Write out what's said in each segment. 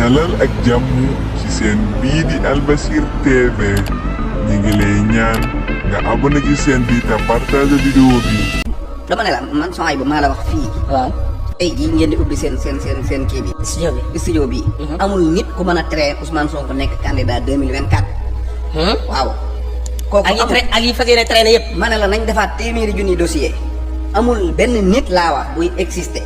dalal ak jàmm ci seen bii di Albasir TV ñi ngi lay ñaan nga abonné ci seen bi te partage vidéo bi. dama ne la man son ay bu maa la wax fii. waaw tey jii ngeen di ubbi seen kii bi. studio bi. amul nit ku mën a tere Ousmane Sonko nekk candidat 2024. waaw. kooku amul ak yi fas yéene traîner yëpp. ma ne la nañ defaat téeméeri junni dossier amul benn nit laa wax buy exister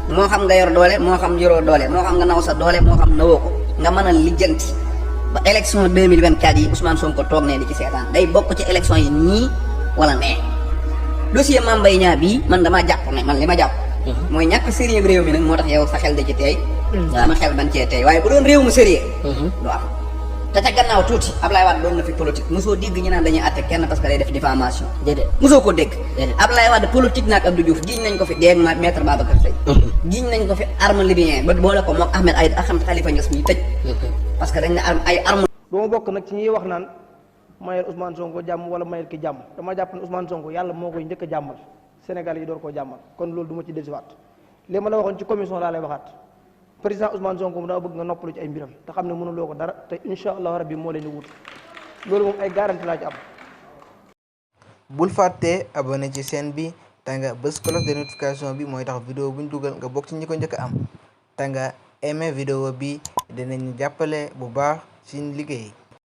moo xam nga yor doole moo xam yoroo doole moo xam nga naw sa doole moo xam nawoo ko nga mën a lijjanti ba élection 2024 yi Ousmane Sonko toog ne di ci seetaan day bokk ci élection yi nii wala nee. dossier Mame Mbaye Niang bii man damaa jàpp ne man li ma jàpp. mooy ñàkk sérieux réew mi nag moo tax yow sa xel da ci teey. sama xel ban cee teey waaye bu doon réew mu sérieux. du am te ca gannaaw tuuti Ablaye Wade doon na fi politique mosoo dégg ñu naan dañuy àtte kenn parce que day def diffamation. déedéet mosoo ko dégg. Ablaye Wade politique naag Abdou Diouf jiiñ nañ ko fi dégg ma maître Babacar Seye. jiiñ nañ ko fi arme libyen ba boole ko moom Ahmed Aïda ak Khalifa Niass mi tëj. parce que dañ ne ay arme. du ma bokk nag ci ñuy wax naan mayel Ousmane Sonko jàmm wala mayel ki jàmm dama jàpp ne Ousmane Sonko yàlla moo koy njëkk a jàmmal Sénégal yi door koo jàmmal kon loolu du ma ci dellusiwaat li ma la waxoon ci commission laa lay waxaat président Ousmane Sonko mu daa bëgg nga noppalu ci ay mbiram te xam ne mënuloo ko dara te incha allah rabbi moo leen di wut loolu moom ay garanti laa ci am. bul fàtte abonné ci chaîne bi te nga bës cloche de notification bi mooy tax vidéo bu ñu dugal nga bokk ci ñi ko njëkk a am te nga aimé vidéo bi dinañ jàppale bu baax ci liggéey.